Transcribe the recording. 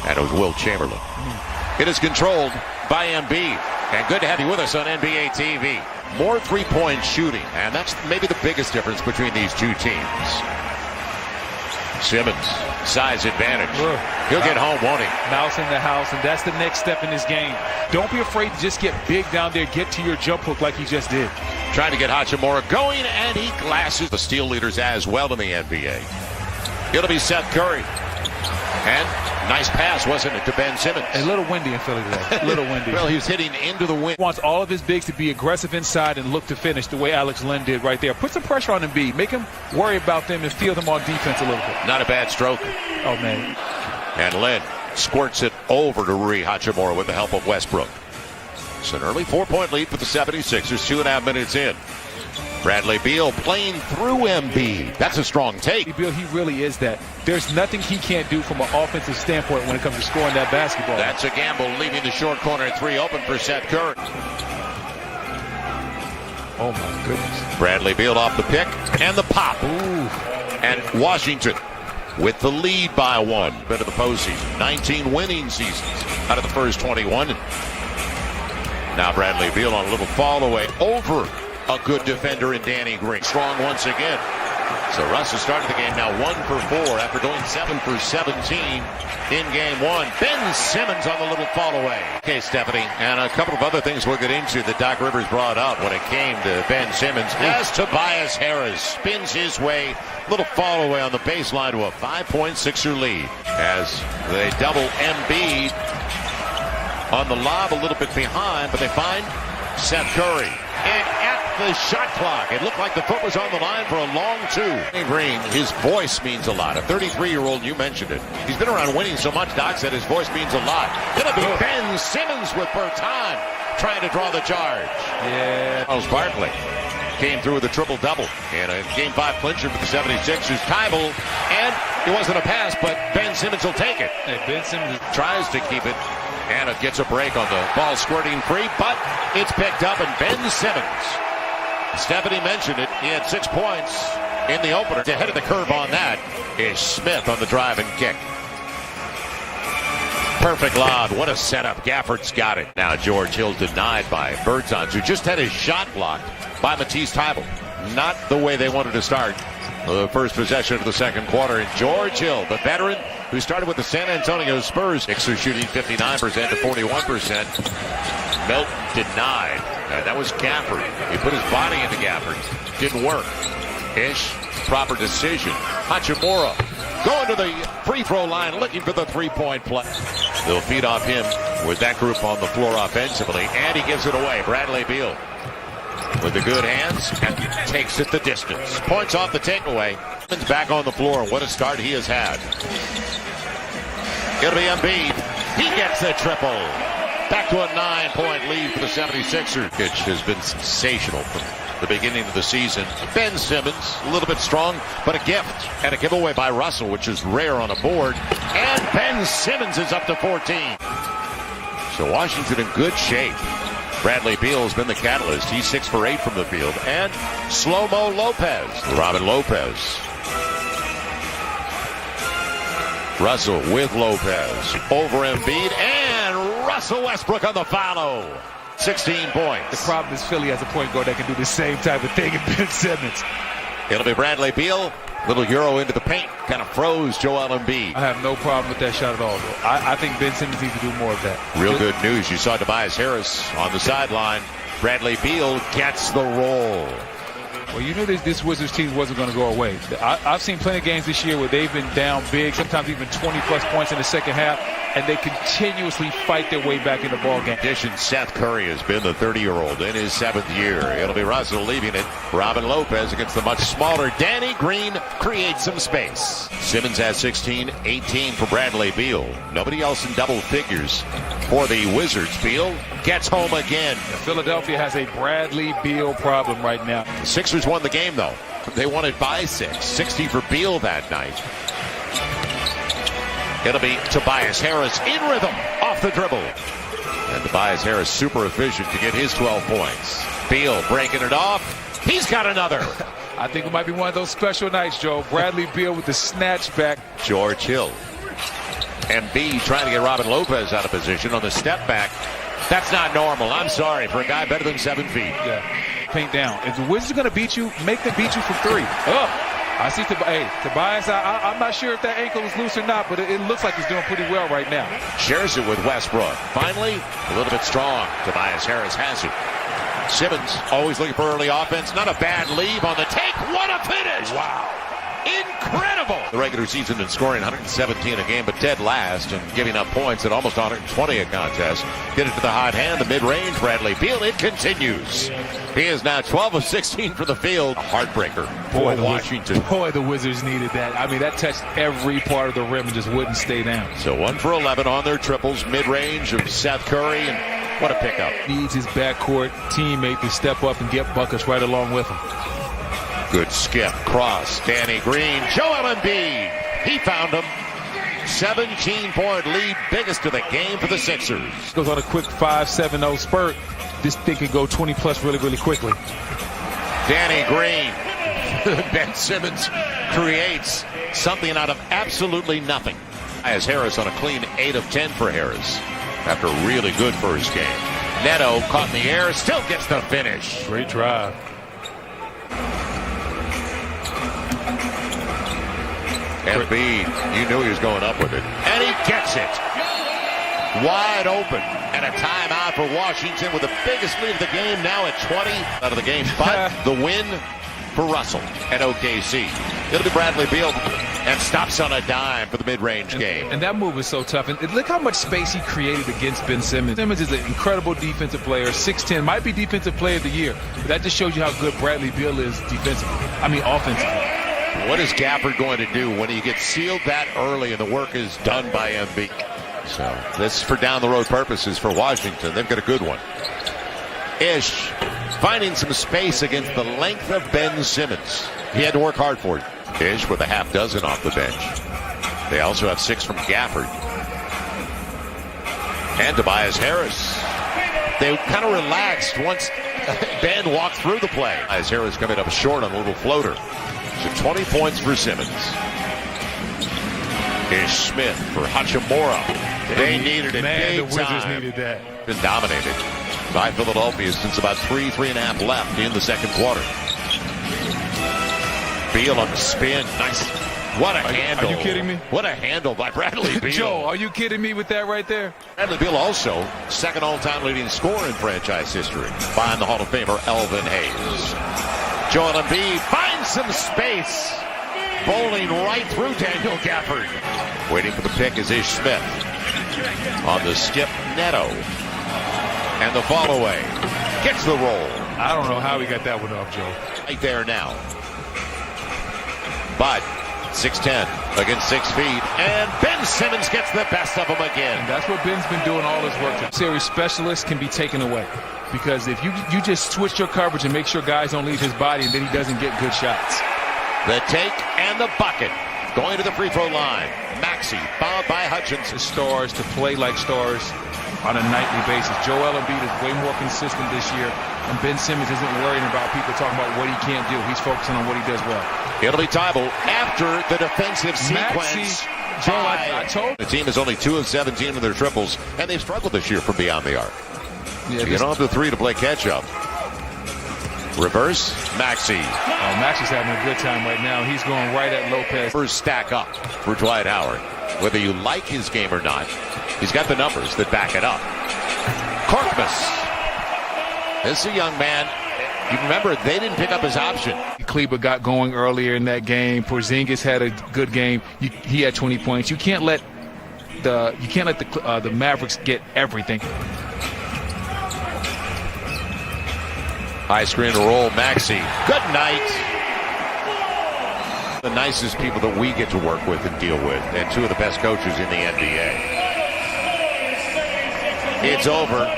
And it was Will Chamberlain. It is controlled by Embiid. And good to have you with us on NBA TV. More three-point shooting, and that's maybe the biggest difference between these two teams. Simmons, size advantage. He'll get home, won't he? Mouse in the house, and that's the next step in this game. Don't be afraid to just get big down there, get to your jump hook like he just did. Trying to get Hachimura going, and he glasses the steal leaders as well in the NBA. It'll be Seth Curry. And nice pass, wasn't it, to Ben Simmons? A little windy in Philly today. A little windy. Well, he was hitting into the wind. He wants all of his bigs to be aggressive inside and look to finish the way Alex Len did right there. Put some pressure on Embiid. Make him worry about them and feel them on defense a little bit. Not a bad stroke. Oh, man. And Len squirts it over to Rui Hachimura with the help of Westbrook. It's an early 4-point lead for the 76ers, 2.5 minutes in. Bradley Beal playing through Embiid. That's a strong take. Beal, he really is that. There's nothing he can't do from an offensive standpoint when it comes to scoring that basketball. That's a gamble, leaving the short corner three open for Seth Curry. Oh, my goodness. Bradley Beal off the pick and the pop. Ooh. And Washington with the lead by one. Bit of the postseason. 19 winning seasons out of the first 21. Now Bradley Beal on a little fall away over a good defender in Danny Green. Strong once again. So Russ has started the game now 1 for 4 after going 7 for 17 in game one. Ben Simmons on the little fall away. Okay, Stephanie, and a couple of other things we'll get into that Doc Rivers brought up when it came to Ben Simmons. As Tobias Harris spins his way, little fall away on the baseline to a 5-point Sixer lead. As they double Embiid on the lob, a little bit behind, but they find Seth Curry. And at the shot clock, it looked like the foot was on the line for a long two. Green, his voice means a lot. A 33-year-old, you mentioned it. He's been around winning so much, Doc said his voice means a lot. It'll be Ben Simmons with Bertan trying to draw the charge. Yeah. Charles Barkley came through with a triple-double in a Game 5 clincher for the 76ers. Tybal, and it wasn't a pass, but Ben Simmons will take it. Hey, Ben Simmons tries to keep it. And it gets a break on the ball squirting free, but it's picked up, and Ben Simmons. Stephanie mentioned it. He had 6 points in the opener. Ahead of the curve on that is Smith on the drive and kick. Perfect lob. What a setup. Gafford's got it. Now George Hill denied by Bertans, who just had his shot blocked by Matisse Thybulle. Not the way they wanted to start the first possession of the second quarter. And George Hill, the veteran who started with the San Antonio Spurs. Sixers shooting 59% to 41%. Melton denied. That was Gafford. He put his body into Gafford. Didn't work. Ish, proper decision. Hachimura going to the free throw line, looking for the three-point play. They'll feed off him with that group on the floor offensively, and he gives it away. Bradley Beal with the good hands and takes it the distance. Points off the takeaway. Back on the floor. What a start he has had. It'll be Embiid. He gets the triple. Back to a 9-point lead for the 76ers. Pitch has been sensational from the beginning of the season. Ben Simmons, a little bit strong, but a gift and a giveaway by Russell, which is rare on a board. And Ben Simmons is up to 14. So Washington in good shape. Bradley Beal has been the catalyst. He's 6 for 8 from the field. And Slow-Mo Lopez. Robin Lopez. Russell with Lopez. Over Embiid. And Russell Westbrook on the follow. 16 points. The problem is Philly has a point guard that can do the same type of thing in Ben Simmons. It'll be Bradley Beal. Little Euro into the paint. Kind of froze Joel Embiid. I have no problem with that shot at all, though. I think Ben Simmons needs to do more of that. Real good news. You saw Tobias Harris on the sideline. Bradley Beal gets the roll. Well, you knew this Wizards team wasn't going to go away. I've seen plenty of games this year where they've been down big, sometimes even 20-plus points in the second half, and they continuously fight their way back in the ball game. Addition, Seth Curry has been the 30-year-old in his 7th year. It'll be Russell leaving it. Robin Lopez against the much smaller Danny Green creates some space. Simmons has 16, 18 for Bradley Beal. Nobody else in double figures for the Wizards. Beal gets home again. Philadelphia has a Bradley Beal problem right now. The Sixers won the game, though. They won it by 6. 60 for Beal that night. It'll be Tobias Harris in rhythm off the dribble. And Tobias Harris super efficient to get his 12 points. Beal breaking it off. He's got another. I think it might be one of those special nights, Joe. Bradley Beal with the snatch back. George Hill Embiid trying to get Robin Lopez out of position on the step back. That's not normal. I'm sorry, for a guy better than 7 feet. Yeah. Paint down. If the Wizards are going to beat you, make them beat you from 3. I see Tobias. I'm not sure if that ankle is loose or not, but it looks like he's doing pretty well right now. Shares it with Westbrook. Finally, a little bit strong. Tobias Harris has it. Simmons always looking for early offense. Not a bad lead on the take. What a finish! Wow. Incredible! The regular season and scoring 117 a game, but dead last and giving up points at almost 120 a contest. Get it to the hot hand, the mid-range, Bradley Beal. It continues. He is now 12 of 16 for the field. A heartbreaker for Washington. Boy, the Wizards needed that. I mean, that touched every part of the rim and just wouldn't stay down. So 1 for 11 on their triples, mid-range of Seth Curry, and what a pickup. Needs his backcourt teammate to step up and get buckets right along with him. Good skip, cross, Danny Green, Joel Embiid. He found him. 17-point lead, biggest of the game for the Sixers. Goes on a quick 5-7-0 spurt. This thing could go 20-plus really, really quickly. Danny Green. Ben Simmons creates something out of absolutely nothing. As Harris on a clean 8 of 10 for Harris after a really good first game. Neto caught in the air, still gets the finish. Great drive. Embiid, you knew he was going up with it. And he gets it. Wide open. And a timeout for Washington with the biggest lead of the game now at 20 out of the game. But the win for Russell at OKC. It'll be Bradley Beal and stops on a dime for the mid-range game. And that move is so tough. And look how much space he created against Ben Simmons. Simmons is an incredible defensive player. 6'10", might be defensive player of the year. But that just shows you how good Bradley Beal is defensively. I mean, offensively. What is Gafford going to do when he gets sealed that early and the work is done by Embiid? So this is for down the road purposes for Washington. They've got a good one. Ish finding some space against the length of Ben Simmons. He had to work hard for it. Ish with a half dozen off the bench. They also have 6 from Gafford. And Tobias Harris. They kind of relaxed once Ben walked through the play. Tobias Harris coming up short on a little floater. So 20 points for Simmons. Here's Smith for Hachimura. They needed it big the Wizards time. needed that. Been dominated by Philadelphia since about 3.5 left in the second quarter. Beal on the spin. Nice. What a handle. Are you kidding me? What a handle by Bradley Beal. Joe, are you kidding me with that right there? Bradley Beal also second all-time leading scorer in franchise history behind the Hall of Famer Elvin Hayes. Joel Embiid finds some space. Bowling right through Daniel Gafford. Waiting for the pick is Ish Smith. On the skip, Neto. And the fall away. Gets the roll. I don't know how he got that one off, Joe. Right there now. But 6'10" against 6 feet. And Ben Simmons gets the best of him again. And that's what Ben's been doing all his work. Series specialists can be taken away. Because if you just switch your coverage and make sure guys don't leave his body, and then he doesn't get good shots. The take and the bucket. Going to the free throw line. Maxey fouled by Hutchinson. Stars to play like stars on a nightly basis. Joel Embiid is way more consistent this year, and Ben Simmons isn't worrying about people talking about what he can't do. He's focusing on what he does well. It'll be Tybalt after the defensive sequence. Joe, I told the team is only 2 of 17 in their triples, and they've struggled this year from beyond the arc. Yeah, you don't have the 3 to play catch-up. Reverse, Maxey. Oh, Maxey's having a good time right now. He's going right at Lopez. First stack up for Dwight Howard. Whether you like his game or not, he's got the numbers that back it up. Korkmaz. This is a young man. You remember, they didn't pick up his option. Kleber got going earlier in that game. Porzingis had a good game. He had 20 points. You can't let the Mavericks get everything. High screen to roll, Maxey. Good night. The nicest people that we get to work with and deal with, and 2 of the best coaches in the NBA. It's over.